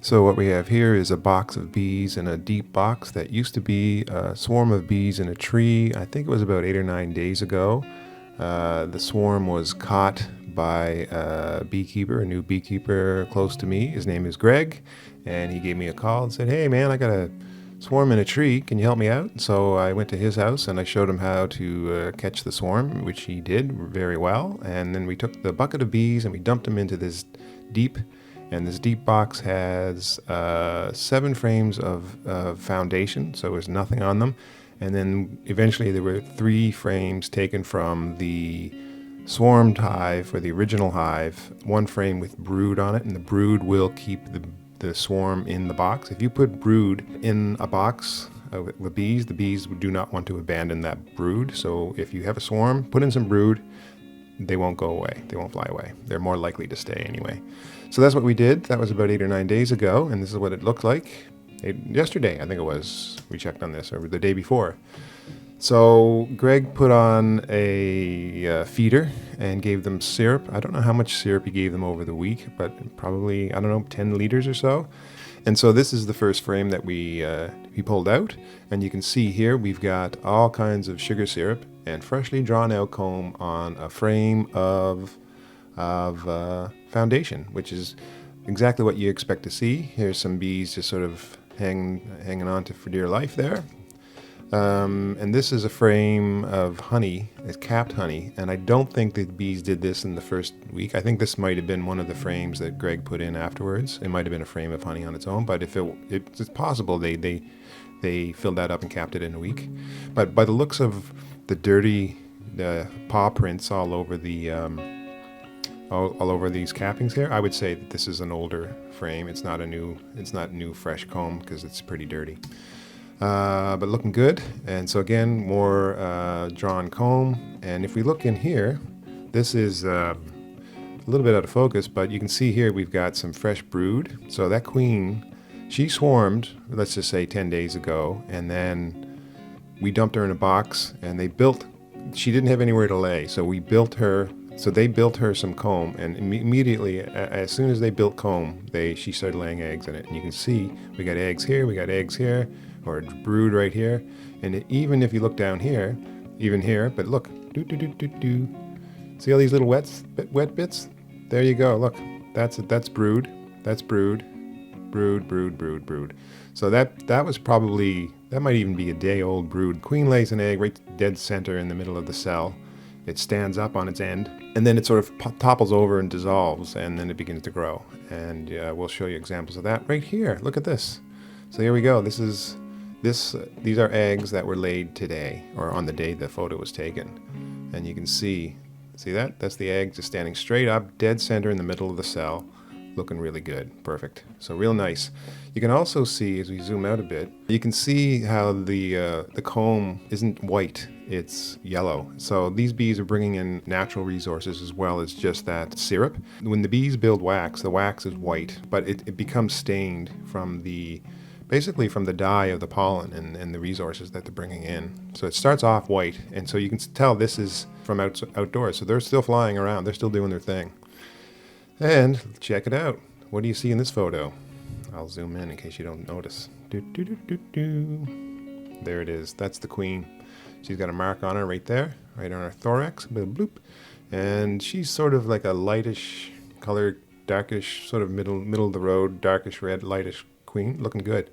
So what we have here is a box of bees in a deep box that used to be a swarm of bees in a tree. I think it was about 8 or 9 days ago. The swarm was caught by a beekeeper, a new beekeeper close to me. His name is Greg, and he gave me a call and said, "Hey man, I got a swarm in a tree. Can you help me out?" So I went to his house and I showed him how to catch the swarm, which he did very well. And then we took the bucket of bees and we dumped them into this deep. And this deep box has 7 frames of foundation, so there's nothing on them. And then eventually there were 3 frames taken from the swarmed hive, or the original hive, 1 frame with brood on it, and the brood will keep the swarm in the box. If you put brood in a box with bees, the bees do not want to abandon that brood. So if you have a swarm, put in some brood, they won't go away. They won't fly away. They're more likely to stay anyway. So that's what we did. That was about 8 or 9 days ago, and this is what it looked like. Yesterday, I think it was, we checked on this, or the day before. So Greg put on a feeder and gave them syrup. I don't know how much syrup he gave them over the week, but probably, I don't know, 10 liters or so. And so this is the first frame that we pulled out, and you can see here we've got all kinds of sugar syrup and freshly drawn out comb on a frame of foundation, which is exactly what you expect to see. Here's some bees just sort of hanging on to for dear life there. And this is a frame of honey. It's capped honey, and I don't think the bees did this in the first week. I think this might have been one of the frames that Greg put in afterwards. It might have been a frame of honey on its own, but if it's possible they filled that up and capped it in a week. But by the looks of the dirty paw prints all over the all over these cappings here, I would say that this is an older frame. It's not new fresh comb because it's pretty dirty. But looking good. And so again, more drawn comb. And if we look in here, this is a little bit out of focus, but you can see here we've got some fresh brood. So that queen, she swarmed, let's just say 10 days ago, and then we dumped her in a box, and she didn't have anywhere to lay, so they built her some comb, and immediately, as soon as they built comb, she started laying eggs in it. And you can see we got eggs here, or brood right here. And even if you look down here, even here, but look, see all these little wet bits? There you go, look, that's brood, brood. So that was probably, that might even be a day old brood. Queen lays an egg right dead center in the middle of the cell. It stands up on its end, and then it sort of topples over and dissolves, and then it begins to grow. And we'll show you examples of that right here. Look at this. So here we go. These are eggs that were laid today, or on the day the photo was taken. And you can see that? That's the egg just standing straight up, dead center in the middle of the cell, looking really good. Perfect. So real nice. You can also see, as we zoom out a bit, you can see how the comb isn't white, it's yellow. So these bees are bringing in natural resources as well as just that syrup. When the bees build wax, the wax is white, but it becomes stained basically from the dye of the pollen and the resources that they're bringing in. So it starts off white, and so you can tell this is from outdoors. So they're still flying around, they're still doing their thing. And check it out. What do you see in this photo? I'll zoom in case you don't notice. There it is. That's the queen. She's got a mark on her right there, right on her thorax, bloop. And she's sort of like a lightish color, darkish, sort of middle of the road, darkish red, lightish queen, looking good.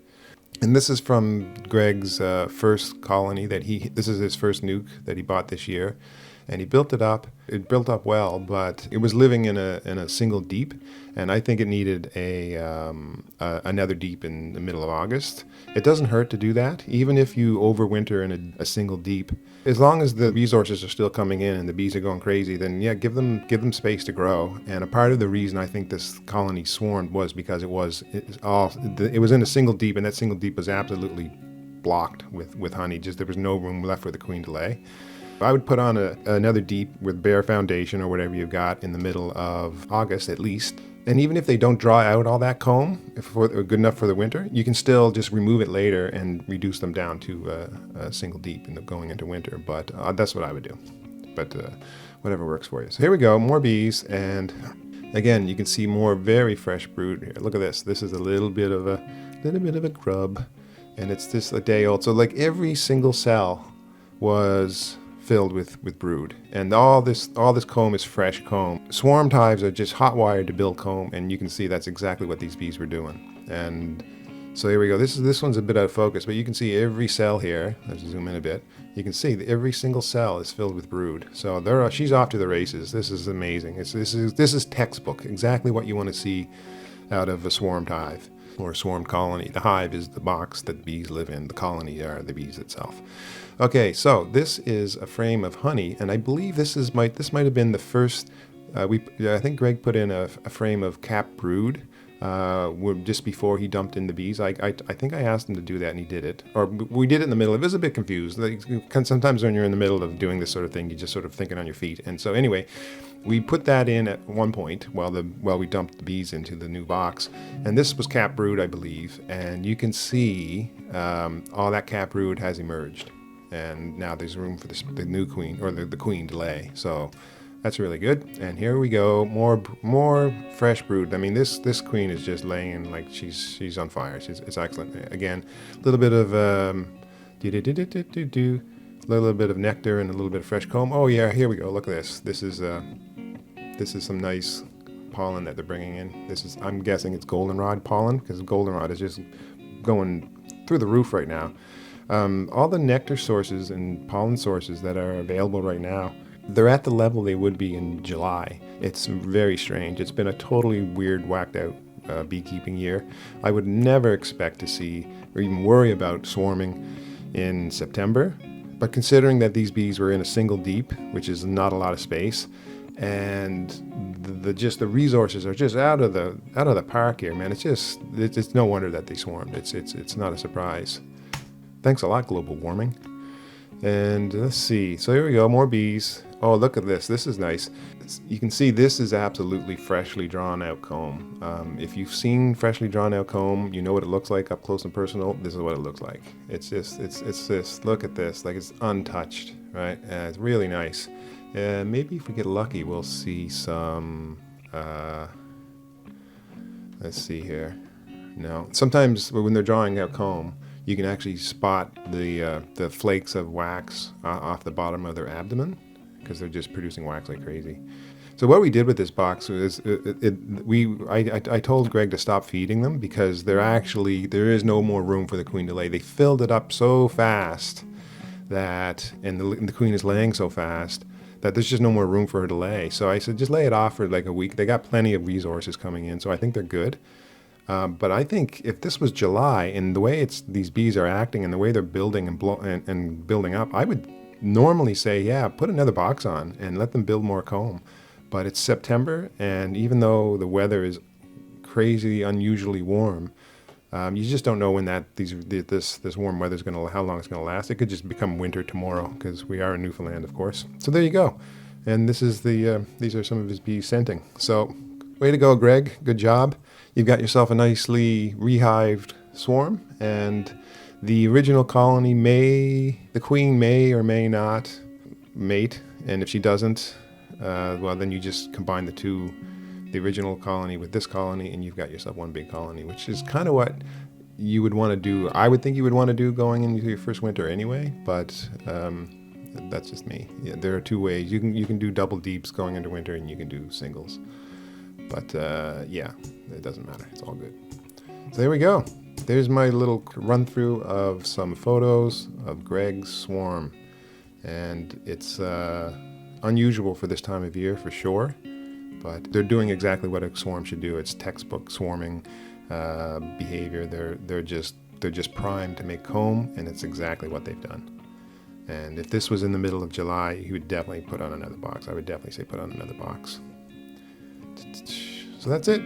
And this is from Greg's first colony this is his first nuke that he bought this year. And he built it up. It built up well, but it was living in a single deep, and I think it needed another deep in the middle of August. It doesn't hurt to do that, even if you overwinter in a single deep. As long as the resources are still coming in and the bees are going crazy, then yeah, give them space to grow. And a part of the reason I think this colony swarmed was because it was in a single deep, and that single deep was absolutely blocked with honey. Just there was no room left for the queen to lay. I would put on another deep with bare foundation or whatever you've got in the middle of August at least. And even if they don't draw out all that comb, if good enough for the winter, you can still just remove it later and reduce them down to a single deep going into winter. But that's what I would do. But whatever works for you. So here we go, more bees. And Again, you can see more very fresh brood here. Look at this. This is a little bit of a grub, and it's just a day old. So like every single cell was filled with brood, and all this comb is fresh comb. Swarmed hives are just hot wired to build comb, and you can see that's exactly what these bees were doing. And so here we go. This one's a bit out of focus, but you can see every cell here. Let's zoom in a bit. You can see that every single cell is filled with brood. So she's off to the races. This is amazing. This is textbook. Exactly what you want to see out of a swarmed hive or a swarmed colony. The hive is the box that bees live in. The colony are the bees itself. Okay, so this is a frame of honey, and I believe this might have been the first. I think Greg put in a frame of capped brood. Just before he dumped in the bees. I think I asked him to do that, and he did it. Or we did it in the middle. It was a bit confused. Like, sometimes when you're in the middle of doing this sort of thing, you just sort of thinking on your feet. And so anyway, we put that in at one point while we dumped the bees into the new box. And this was capped brood, I believe. And you can see all that capped brood has emerged. And now there's room for the new queen, or the queen to lay. So that's really good. And here we go, more fresh brood. I mean, this queen is just laying like she's on fire. It's excellent. Again, a little bit of little bit of nectar and a little bit of fresh comb. Oh yeah, here we go. Look at this. This is some nice pollen that they're bringing in. I'm guessing it's goldenrod pollen, because goldenrod is just going through the roof right now. All the nectar sources and pollen sources that are available right now, they're at the level they would be in July. It's very strange. It's been a totally weird, whacked out beekeeping year. I would never expect to see or even worry about swarming in September. But considering that these bees were in a single deep, which is not a lot of space, and the resources are just out of the park here, man. It's no wonder that they swarmed. It's not a surprise. Thanks a lot, global warming. And let's see. So here we go, more bees. Oh, look at this. This is nice. You can see this is absolutely freshly drawn out comb. If you've seen freshly drawn out comb, you know what it looks like up close and personal. This is what it looks like. It's this. Look at this. Like, it's untouched, right? It's really nice. Maybe if we get lucky, we'll see some. Let's see here. No, sometimes when they're drawing out comb, you can actually spot the flakes of wax off the bottom of their abdomen, because they're just producing wax like crazy. So what we did with this box is I told Greg to stop feeding them, because there is no more room for the queen to lay. They filled it up so fast that, and the queen is laying so fast that there's just no more room for her to lay. So I said, just lay it off for like a week. They got plenty of resources coming in, so I think they're good. But I think if this was July, and the way these bees are acting and the way they're building and building up, I would normally say, yeah, put another box on and let them build more comb. But it's September, and even though the weather is crazy, unusually warm, you just don't know when this warm weather is how long it's gonna last. It could just become winter tomorrow, because we are in Newfoundland, of course. So there you go. And this is these are some of his bees scenting. So way to go, Greg. Good job. You've got yourself a nicely rehived swarm, and the original colony the queen may or may not mate, and if she doesn't, well, then you just combine the original colony with this colony, and you've got yourself one big colony, which is kind of what you would want to do. I would think you would want to do going into your first winter anyway, but that's just me. Yeah, there are two ways. You can do double deeps going into winter, and you can do singles. But yeah, it doesn't matter. It's all good. So there we go. There's my little run through of some photos of Greg's swarm. And it's unusual for this time of year for sure. But they're doing exactly what a swarm should do. It's textbook swarming behavior. They're just primed to make comb, and it's exactly what they've done. And if this was in the middle of July, he would definitely put on another box. I would definitely say put on another box. So that's it.